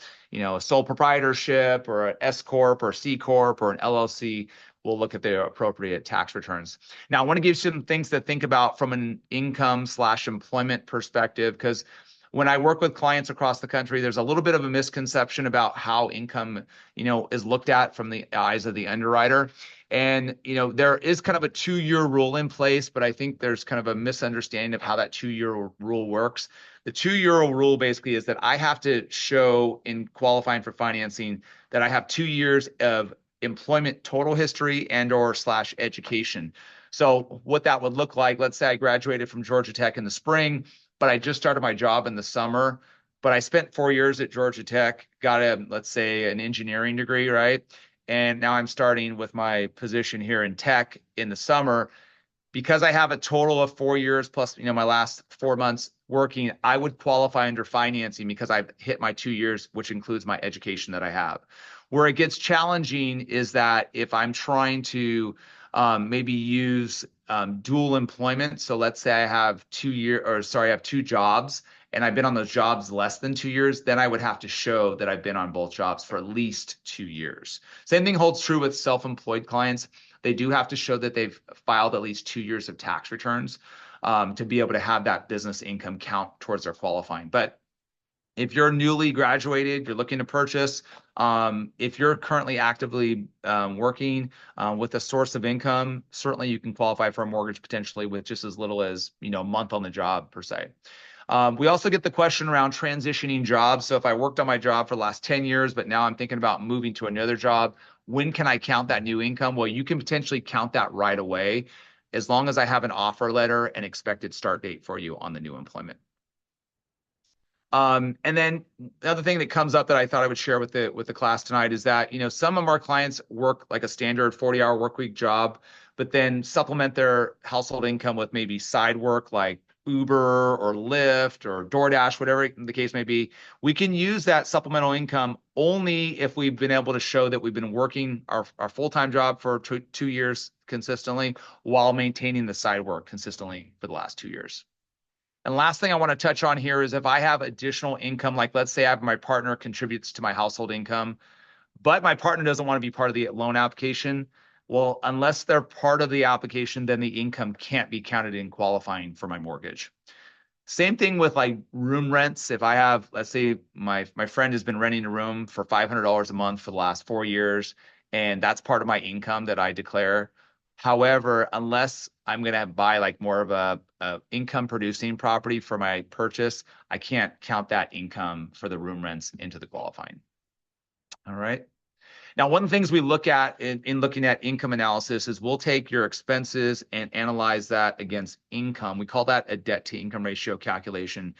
sole proprietorship or an S corp or C corp or an LLC, we'll look at the appropriate tax returns. Now, I want to give you some things to think about from an income/employment perspective, because when I work with clients across the country, there's a little bit of a misconception about how income, is looked at from the eyes of the underwriter. And, there is kind of a 2-year rule in place, but I think there's kind of a misunderstanding of how that 2-year rule works. The 2-year rule basically is that I have to show in qualifying for financing that I have 2 years of employment total history and/or education. So what that would look like, let's say I graduated from Georgia Tech in the spring, but I just started my job in the summer, but I spent 4 years at Georgia Tech, got let's say an engineering degree, right? And now I'm starting with my position here in tech in the summer. Because I have a total of 4 years plus, my last 4 months working, I would qualify under financing because I've hit my 2 years, which includes my education that I have. Where it gets challenging is that if I'm trying to maybe use dual employment. So let's say I have 2 jobs and I've been on those jobs less than 2 years, then I would have to show that I've been on both jobs for at least 2 years. Same thing holds true with self-employed clients. They do have to show that they've filed at least 2 years of tax returns to be able to have that business income count towards their qualifying. But if you're newly graduated, you're looking to purchase, if you're currently actively working with a source of income, certainly you can qualify for a mortgage potentially with just as little as a month on the job per se. We also get the question around transitioning jobs. So if I worked on my job for the last 10 years, but now I'm thinking about moving to another job, when can I count that new income? Well, you can potentially count that right away as long as I have an offer letter and expected start date for you on the new employment. And then the other thing that comes up that I thought I would share with the class tonight is that, some of our clients work like a standard 40-hour work week job, but then supplement their household income with maybe side work like Uber or Lyft or DoorDash, whatever the case may be. We can use that supplemental income only if we've been able to show that we've been working our full-time job for 2 years consistently while maintaining the side work consistently for the last 2 years. And last thing I want to touch on here is if I have additional income, like let's say I have my partner contributes to my household income, but my partner doesn't want to be part of the loan application. Well, unless they're part of the application, then the income can't be counted in qualifying for my mortgage. Same thing with like room rents. If I have, let's say my friend has been renting a room for $500 a month for the last 4 years, and that's part of my income that I declare. However, unless I'm going to buy like more of a income producing property for my purchase, I can't count that income for the room rents into the qualifying. All right. Now, one of the things we look at in looking at income analysis is we'll take your expenses and analyze that against income. We call that a debt to income ratio calculation.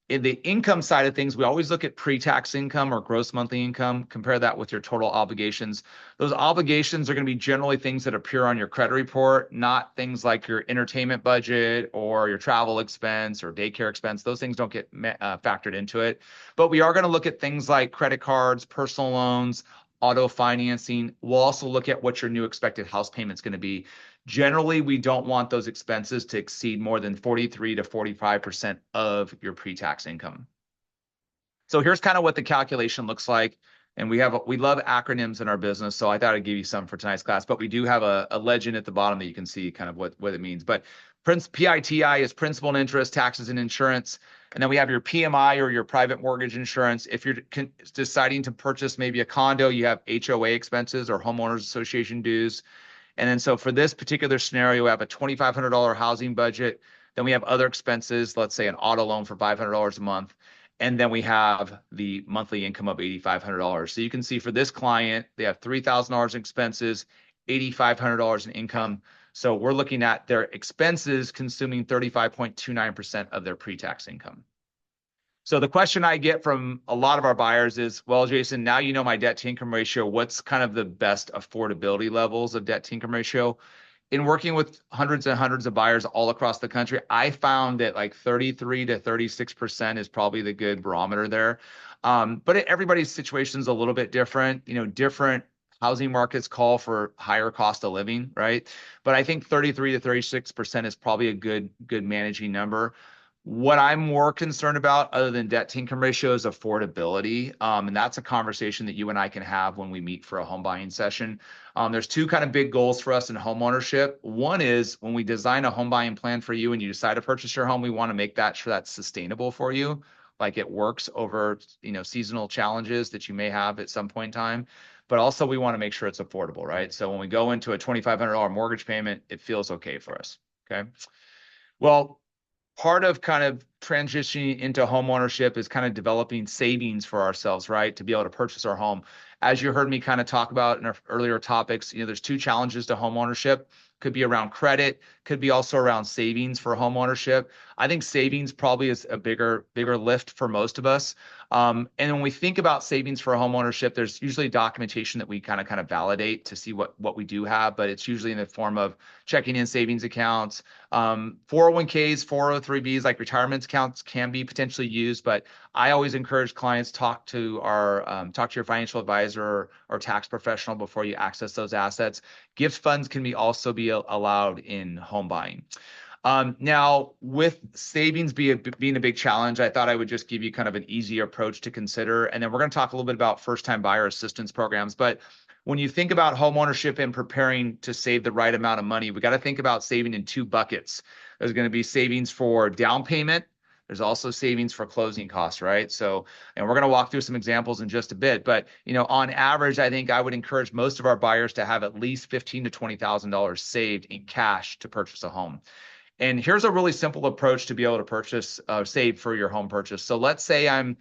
In the income side of things, we always look at pre-tax income or gross monthly income, compare that with your total obligations. Those obligations are going to be generally things that appear on your credit report, not things like your entertainment budget or your travel expense or daycare expense. Those things don't get factored into it. But we are going to look at things like credit cards, personal loans, auto financing. We'll also look at what your new expected house payment is going to be. Generally, we don't want those expenses to exceed more than 43 to 45% of your pre-tax income. So here's kind of what the calculation looks like. And we love acronyms in our business, so I thought I'd give you some for tonight's class. But we do have a legend at the bottom that you can see kind of what it means. But PITI is principal and interest, taxes and insurance. And then we have your PMI or your private mortgage insurance. If you're deciding to purchase maybe a condo, you have HOA expenses or homeowners association dues. And then so for this particular scenario, we have a $2,500 housing budget. Then we have other expenses, let's say an auto loan for $500 a month. And then we have the monthly income of $8,500. So you can see for this client, they have $3,000 in expenses, $8,500 in income. So we're looking at their expenses consuming 35.29% of their pre-tax income. So the question I get from a lot of our buyers is, well, Jason, now you know my debt to income ratio. What's kind of the best affordability levels of debt to income ratio? In working with hundreds and hundreds of buyers all across the country, I found that like 33 to 36% is probably the good barometer there. But everybody's situation is a little bit different. Different housing markets call for higher cost of living, right? But I think 33 to 36% is probably a good managing number. What I'm more concerned about, other than debt to income ratio, is affordability. And that's a conversation that you and I can have when we meet for a home buying session. There's two kind of big goals for us in home ownership. One is when we design a home buying plan for you and you decide to purchase your home, we want to make that sure that's sustainable for you. Like it works over, seasonal challenges that you may have at some point in time. But also we want to make sure it's affordable, right? So when we go into a $2,500 mortgage payment, it feels okay for us. Okay. Well, part of kind of transitioning into home ownership is kind of developing savings for ourselves, right? To be able to purchase our home. As you heard me kind of talk about in our earlier topics, there's two challenges to home ownership. Could be around credit, could be also around savings for home ownership. I think savings probably is a bigger lift for most of us. And when we think about savings for home ownership, there's usually documentation that we kind of validate to see what we do have, but it's usually in the form of checking in savings accounts, 401ks, 403bs, like retirement accounts can be potentially used, but I always encourage clients talk to your financial advisor or tax professional before you access those assets. Gift funds can also be allowed in home buying. Now, with savings being a big challenge, I thought I would just give you kind of an easy approach to consider. And then we're going to talk a little bit about first-time buyer assistance programs. But when you think about home ownership and preparing to save the right amount of money, we got to think about saving in two buckets. There's going to be savings for down payment. There's also savings for closing costs, right? So, and we're going to walk through some examples in just a bit, but on average, I think I would encourage most of our buyers to have at least $15,000 to $20,000 saved in cash to purchase a home. And here's a really simple approach to be able to save for your home purchase. So let's say I'm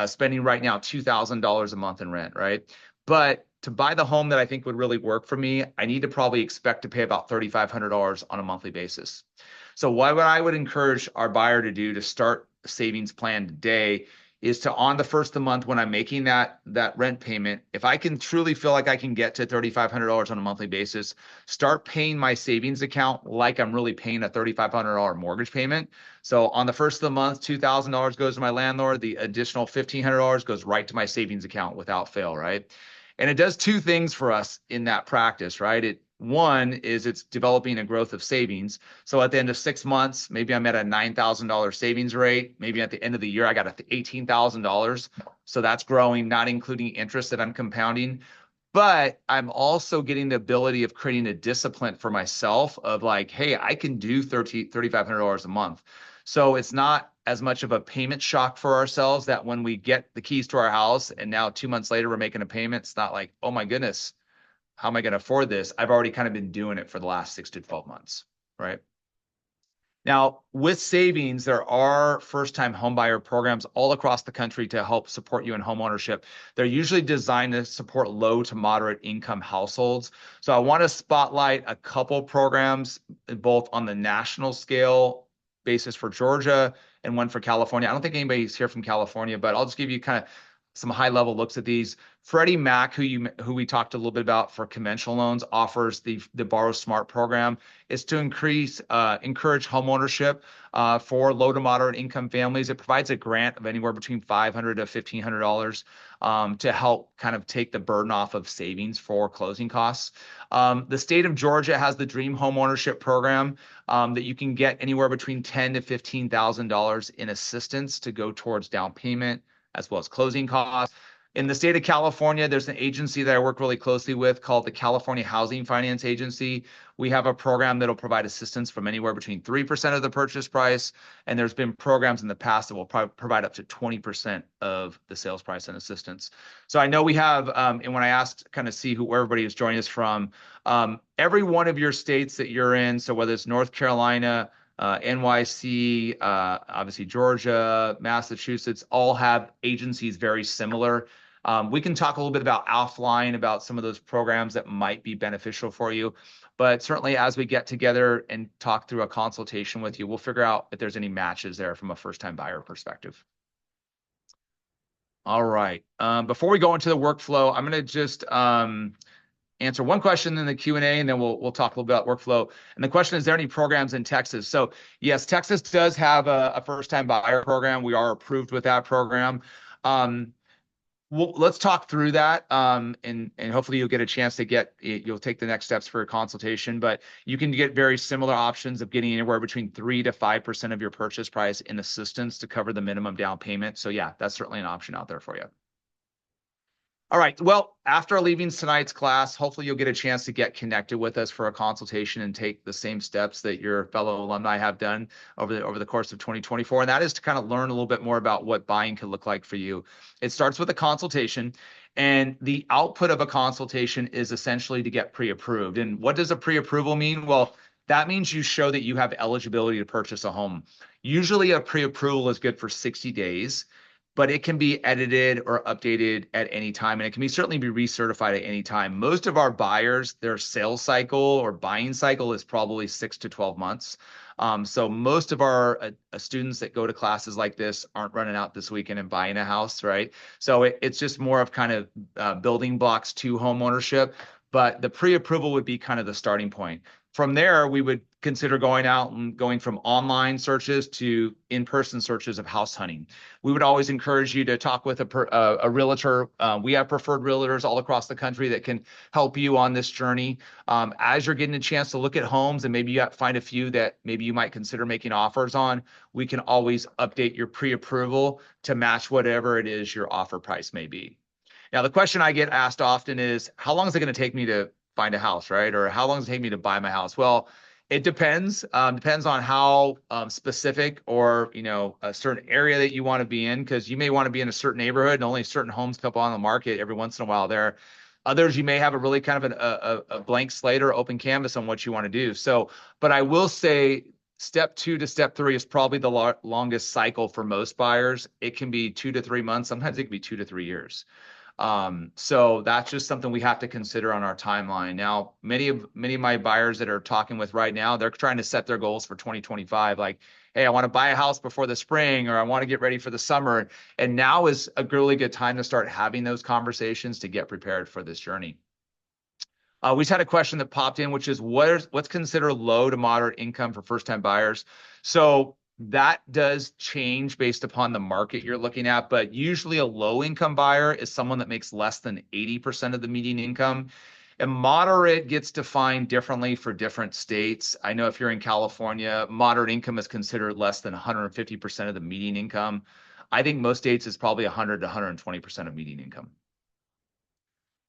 spending right now $2,000 a month in rent, right? But to buy the home that I think would really work for me, I need to probably expect to pay about $3,500 on a monthly basis. So what I would encourage our buyer to do to start a savings plan today is to, on the first of the month when I'm making that rent payment, if I can truly feel like I can get to $3,500 on a monthly basis, start paying my savings account like I'm really paying a $3,500 mortgage payment. So on the first of the month, $2,000 goes to my landlord. The additional $1,500 goes right to my savings account without fail, right? And it does two things for us in that practice, right? One is it's developing a growth of savings. So at the end of 6 months, maybe I'm at a $9,000 savings rate. Maybe at the end of the year, I got $18,000. So that's growing, not including interest that I'm compounding. But I'm also getting the ability of creating a discipline for myself of like, hey, I can do $3,500 a month. So it's not as much of a payment shock for ourselves that when we get the keys to our house and now 2 months later, we're making a payment. It's not like, oh my goodness, how am I going to afford this? I've already kind of been doing it for the last 6 to 12 months, right? Now, with savings, there are first-time homebuyer programs all across the country to help support you in home ownership. They're usually designed to support low to moderate income households. So I want to spotlight a couple programs, both on the national scale basis for Georgia and one for California. I don't think anybody's here from California, but I'll just give you kind of some high-level looks at these. Freddie Mac, who we talked a little bit about for conventional loans, offers the Borrow Smart program. It's to encourage home ownership for low to moderate income families. It provides a grant of anywhere between $500 to $1,500 to help kind of take the burden off of savings for closing costs. The state of Georgia has the Dream Home Ownership program that you can get anywhere between $10,000 to $15,000 in assistance to go towards down payment as well as closing costs. In the state of California, there's an agency that I work really closely with called the California Housing Finance Agency. We have a program that'll provide assistance from anywhere between 3% of the purchase price. And there's been programs in the past that will provide up to 20% of the sales price and assistance. So I know we have, and when I asked kind of see where everybody is joining us from, every one of your states that you're in, so whether it's North Carolina, NYC, obviously Georgia, Massachusetts, all have agencies very similar. We can talk a little bit about offline about some of those programs that might be beneficial for you. But certainly as we get together and talk through a consultation with you, we'll figure out if there's any matches there from a first-time buyer perspective. All right. Before we go into the workflow, I'm going to just answer one question in the Q&A, and then we'll talk a little bit about workflow. And the question is there any programs in Texas? So yes, Texas does have a first-time buyer program. We are approved with that program. Let's talk through that, and hopefully you'll get a chance to you'll take the next steps for a consultation. But you can get very similar options of getting anywhere between 3 to 5% of your purchase price in assistance to cover the minimum down payment. So yeah, that's certainly an option out there for you. All right. Well, after leaving tonight's class, hopefully you'll get a chance to get connected with us for a consultation and take the same steps that your fellow alumni have done over the course of 2024. And that is to kind of learn a little bit more about what buying could look like for you. It starts with a consultation, and the output of a consultation is essentially to get pre-approved. And what does a pre-approval mean? Well, that means you show that you have eligibility to purchase a home. Usually a pre-approval is good for 60 days. But it can be edited or updated at any time, and it can certainly be recertified at any time. Most of our buyers, their sales cycle or buying cycle is probably 6 to 12 months. So most of our students that go to classes like this aren't running out this weekend and buying a house, right? So it's just more of kind of building blocks to home ownership. But the pre-approval would be kind of the starting point. From there, we would consider going out and going from online searches to in-person searches of house hunting. We would always encourage you to talk with a realtor. We have preferred realtors all across the country that can help you on this journey. As you're getting a chance to look at homes and maybe you find a few that maybe you might consider making offers on, we can always update your pre-approval to match whatever it is your offer price may be. Now, the question I get asked often is, how long is it going to take me to find a house, right? Or how long does it take me to buy my house? Well, it depends. Depends on how specific or a certain area that you want to be in, because you may want to be in a certain neighborhood and only certain homes come on the market every once in a while there. Others, you may have a really kind of a blank slate or open canvas on what you want to do. So, but I will say step 2 to step 3 is probably the longest cycle for most buyers. It can be 2 to 3 months. Sometimes it can be 2 to 3 years. So that's just something we have to consider on our timeline. Now, many of my buyers that are talking with right now, they're trying to set their goals for 2025. Like, hey, I want to buy a house before the spring, or I want to get ready for the summer. And now is a really good time to start having those conversations to get prepared for this journey. We just had a question that popped in, which is what's considered low to moderate income for first-time buyers. So that does change based upon the market you're looking at, but usually a low-income buyer is someone that makes less than 80% of the median income. And moderate gets defined differently for different states. I know if you're in California, moderate income is considered less than 150% of the median income. I think most states is probably 100 to 120% of median income.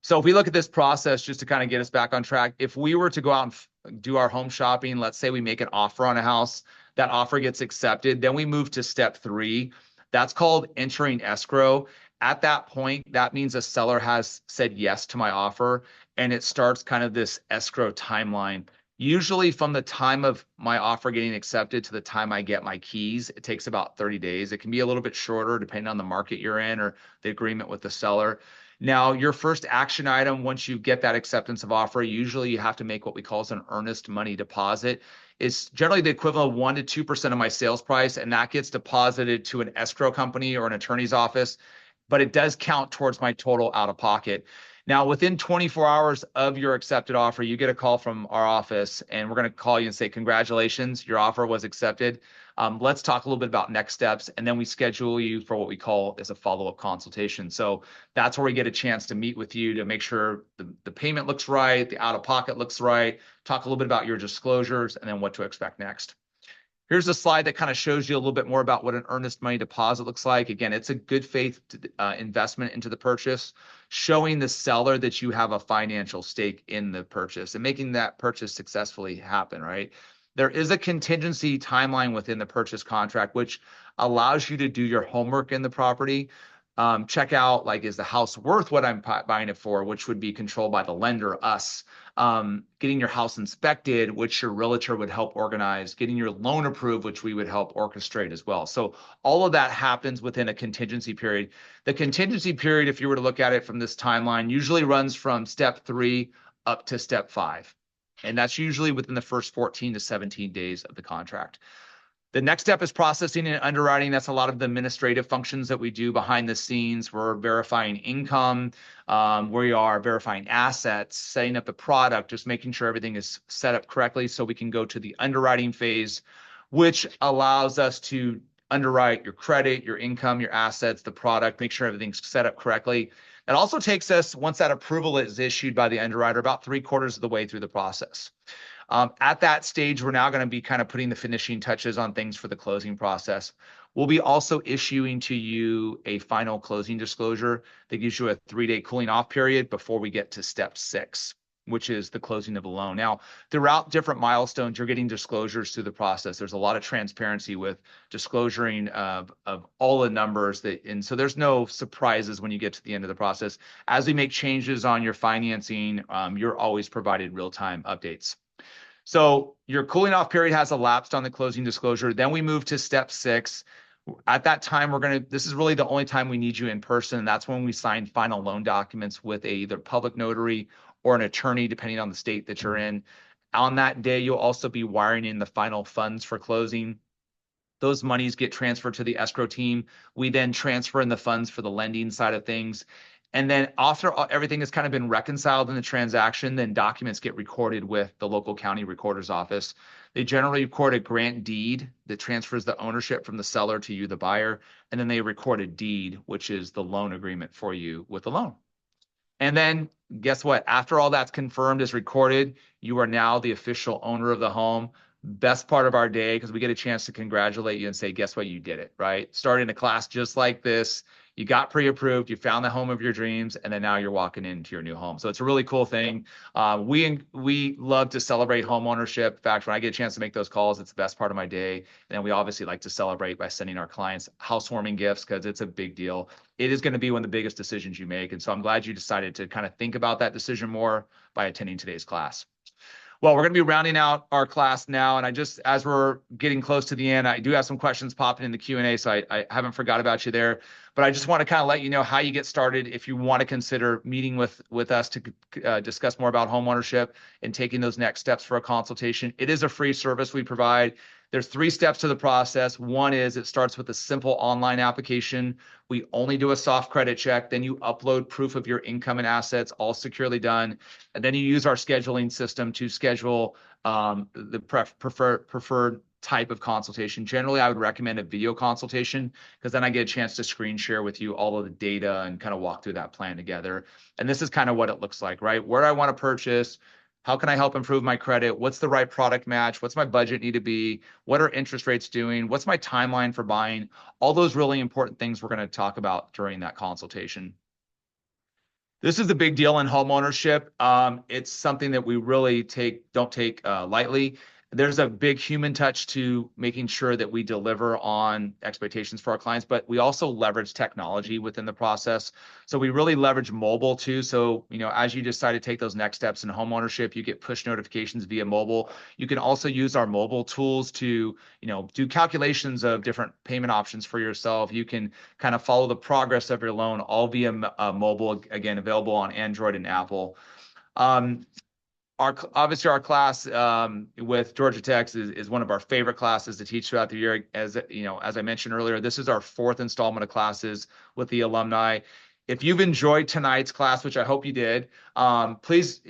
So if we look at this process, just to kind of get us back on track, if we were to go out and do our home shopping, let's say we make an offer on a house, that offer gets accepted, then we move to step 3. That's called entering escrow. At that point, that means a seller has said yes to my offer, and it starts kind of this escrow timeline. Usually from the time of my offer getting accepted to the time I get my keys, it takes about 30 days. It can be a little bit shorter depending on the market you're in or the agreement with the seller. Now, your first action item, once you get that acceptance of offer, usually you have to make what we call an earnest money deposit. It's generally the equivalent of 1 to 2% of my sales price, and that gets deposited to an escrow company or an attorney's office, but it does count towards my total out of pocket. Now, within 24 hours of your accepted offer, you get a call from our office, and we're going to call you and say, congratulations, your offer was accepted. Let's talk a little bit about next steps, and then we schedule you for what we call as a follow-up consultation. So that's where we get a chance to meet with you to make sure the payment looks right, the out-of-pocket looks right, talk a little bit about your disclosures, and then what to expect next. Here's a slide that kind of shows you a little bit more about what an earnest money deposit looks like. Again, it's a good faith investment into the purchase, showing the seller that you have a financial stake in the purchase and making that purchase successfully happen, right? There is a contingency timeline within the purchase contract, which allows you to do your homework in the property. Check out, like, is the house worth what I'm buying it for, which would be controlled by the lender, us. Getting your house inspected, which your realtor would help organize, getting your loan approved, which we would help orchestrate as well. So all of that happens within a contingency period. The contingency period, if you were to look at it from this timeline, usually runs from step 3 up to step 5. And that's usually within the first 14 to 17 days of the contract. The next step is processing and underwriting. That's a lot of the administrative functions that we do behind the scenes. We're verifying income, we are verifying assets, setting up the product, just making sure everything is set up correctly so we can go to the underwriting phase, which allows us to underwrite your credit, your income, your assets, the product, make sure everything's set up correctly. It also takes us, once that approval is issued by the underwriter, about 3/4 of the way through the process. At that stage, we're now going to be kind of putting the finishing touches on things for the closing process. We'll be also issuing to you a final closing disclosure that gives you a 3-day cooling off period before we get to step 6, which is the closing of the loan. Now, throughout different milestones, you're getting disclosures through the process. There's a lot of transparency with disclosing of all the numbers and so there's no surprises when you get to the end of the process. As we make changes on your financing, you're always provided real-time updates. So your cooling off period has elapsed on the closing disclosure. Then we move to step 6. At that time, this is really the only time we need you in person. And that's when we sign final loan documents with either public notary or an attorney, depending on the state that you're in. On that day, you'll also be wiring in the final funds for closing. Those monies get transferred to the escrow team. We then transfer in the funds for the lending side of things. And then after everything has kind of been reconciled in the transaction, then documents get recorded with the local county recorder's office. They generally record a grant deed that transfers the ownership from the seller to you, the buyer. And then they record a deed, which is the loan agreement for you with the loan. And then guess what? After all that's confirmed is recorded, you are now the official owner of the home. Best part of our day, because we get a chance to congratulate you and say, guess what? You did it, right? Starting a class just like this. You got pre-approved, you found the home of your dreams, and then now you're walking into your new home. So it's a really cool thing. We love to celebrate home ownership. In fact, when I get a chance to make those calls, it's the best part of my day. And then we obviously like to celebrate by sending our clients housewarming gifts because it's a big deal. It is going to be one of the biggest decisions you make. And so I'm glad you decided to kind of think about that decision more by attending today's class. Well, we're going to be rounding out our class now, and as we're getting close to the end, I do have some questions popping in the Q&A, so I haven't forgot about you there. But I just want to kind of let you know how you get started if you want to consider meeting with us to discuss more about homeownership and taking those next steps for a consultation. It is a free service we provide. There's 3 steps to the process. One is it starts with a simple online application. We only do a soft credit check. Then you upload proof of your income and assets, all securely done. And then you use our scheduling system to schedule the preferred type of consultation. Generally, I would recommend a video consultation because then I get a chance to screen share with you all of the data and kind of walk through that plan together. And this is kind of what it looks like, right? Where do I want to purchase? How can I help improve my credit? What's the right product match? What's my budget need to be? What are interest rates doing? What's my timeline for buying? All those really important things we're going to talk about during that consultation. This is a big deal in homeownership. It's something that we really don't take lightly. There's a big human touch to making sure that we deliver on expectations for our clients, but we also leverage technology within the process. So we really leverage mobile too. So, as you decide to take those next steps in homeownership, you get push notifications via mobile. You can also use our mobile tools to, do calculations of different payment options for yourself. You can kind of follow the progress of your loan all via mobile, again, available on Android and Apple. Obviously our class with Georgia Tech is one of our favorite classes to teach throughout the year. As I mentioned earlier, this is our 4th installment of classes with the alumni. If you've enjoyed tonight's class, which I hope you did, Please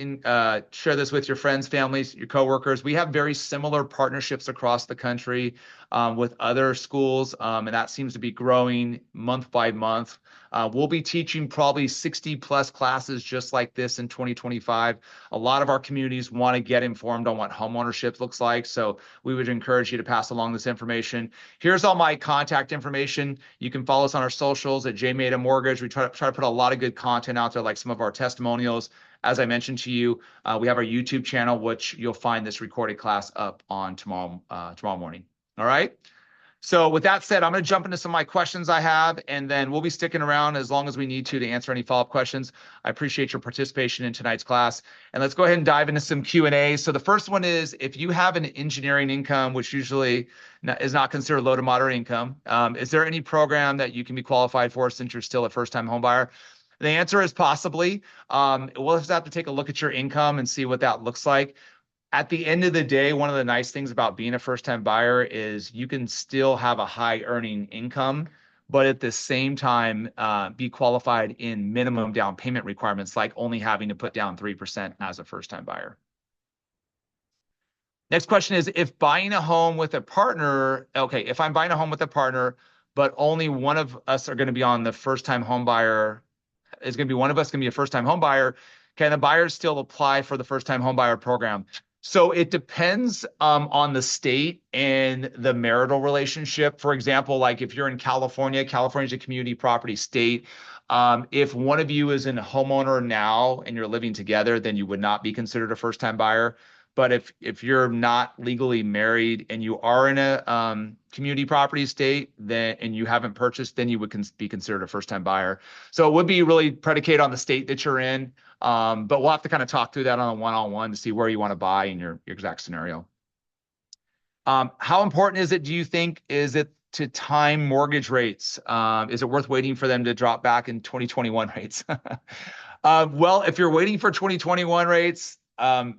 share this with your friends, families, your coworkers. We have very similar partnerships across the country with other schools, and that seems to be growing month by month. We'll be teaching probably 60 plus classes just like this in 2025. A lot of our communities want to get informed on what homeownership looks like, so we would encourage you to pass along this information. Here's all my contact information. You can follow us on our socials at JMATA Mortgage. We try to put a lot of good content out there, like some of our testimonials. As I mentioned to you, we have our YouTube channel, which you'll find this recorded class up on tomorrow morning. All right. So with that said, I'm going to jump into some of my questions I have, and then we'll be sticking around as long as we need to answer any follow-up questions. I appreciate your participation in tonight's class. And let's go ahead and dive into some Q&A. So the first one is, if you have an engineering income, which usually is not considered low to moderate income, is there any program that you can be qualified for since you're still a first-time home buyer? The answer is possibly. We'll just have to take a look at your income and see what that looks like. At the end of the day, one of the nice things about being a first-time buyer is you can still have a high earning income, but at the same time, be qualified in minimum down payment requirements, like only having to put down 3% as a first-time buyer. Next question is, if buying a home with a partner, okay, if I'm buying a home with a partner, but only one of us are going to be on the first-time home buyer, is going to be one of us going to be a first-time home buyer, can the buyer still apply for the first-time home buyer program? So it depends on the state and the marital relationship. For example, like if you're in California, California's a community property state. If one of you is a homeowner now and you're living together, then you would not be considered a first-time buyer. But if you're not legally married and you are in a community property state, then and you haven't purchased, then you would be considered a first-time buyer. So it would be really predicated on the state that you're in. But we'll have to kind of talk through that on a one-on-one to see where you want to buy in your exact scenario. How important is it, do you think, is it to time mortgage rates? Is it worth waiting for them to drop back in 2021 rates? Well, if you're waiting for 2021 rates,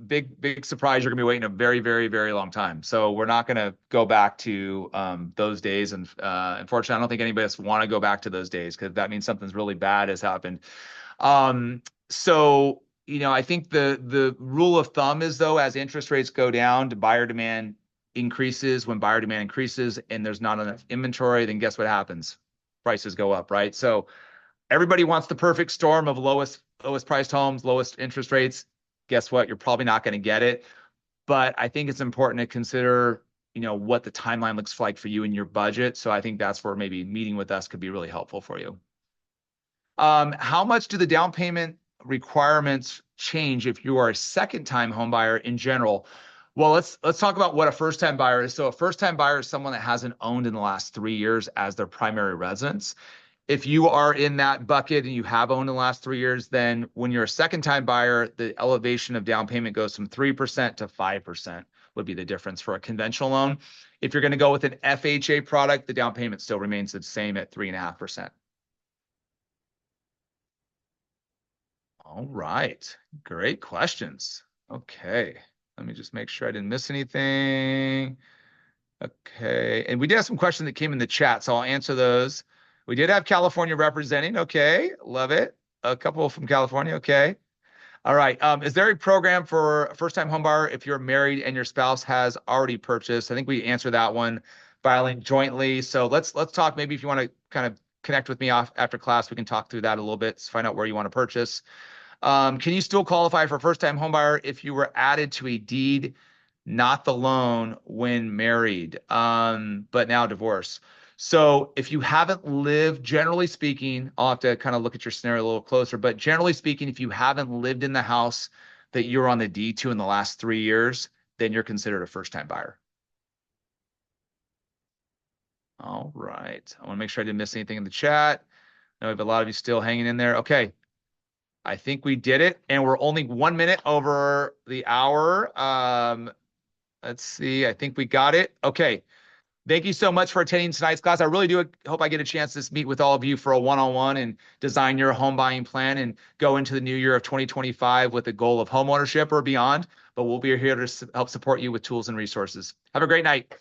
big surprise, you're gonna be waiting a very, very, very long time. So we're not gonna go back to those days. And unfortunately, I don't think anybody else want to go back to those days, because that means something's really bad has happened. So, I think the rule of thumb is, though, as interest rates go down, buyer demand increases. When buyer demand increases and there's not enough inventory, then guess what happens? Prices go up, right? So everybody wants the perfect storm of lowest priced homes, lowest interest rates. Guess what? You're probably not going to get it. But I think it's important to consider, what the timeline looks like for you and your budget. So I think that's where maybe meeting with us could be really helpful for you. How much do the down payment requirements change if you are a second-time home buyer in general? Well, let's talk about what a first-time buyer is. So a first-time buyer is someone that hasn't owned in the last 3 years as their primary residence. If you are in that bucket and you have owned in the last 3 years, then when you're a second-time buyer, the elevation of down payment goes from 3% to 5% would be the difference for a conventional loan. If you're going to go with an FHA product, the down payment still remains the same at 3.5%. All right, great questions. Okay, let me just make sure I didn't miss anything. Okay, and we did have some questions that came in the chat, so I'll answer those. We did have California representing. Okay, love it. A couple from California. Okay. All right. Is there a program for a first-time homebuyer if you're married and your spouse has already purchased? I think we answered that one, filing jointly. So let's talk. Maybe if you want to kind of connect with me after class, we can talk through that a little bit, find out where you want to purchase. Can you still qualify for first-time homebuyer if you were added to a deed, not the loan, when married, but now divorced? So if you haven't lived, generally speaking, I'll have to kind of look at your scenario a little closer, but generally speaking, if you haven't lived in the house that you're on the deed to in the last 3 years, then you're considered a first-time buyer. All right. I want to make sure I didn't miss anything in the chat. I know we have a lot of you still hanging in there. Okay. I think we did it, and we're only 1 minute over the hour. Let's see. I think we got it. Okay. Thank you so much for attending tonight's class. I really do hope I get a chance to meet with all of you for a one-on-one and design your home buying plan and go into the new year of 2025 with a goal of homeownership or beyond. But we'll be here to help support you with tools and resources. Have a great night.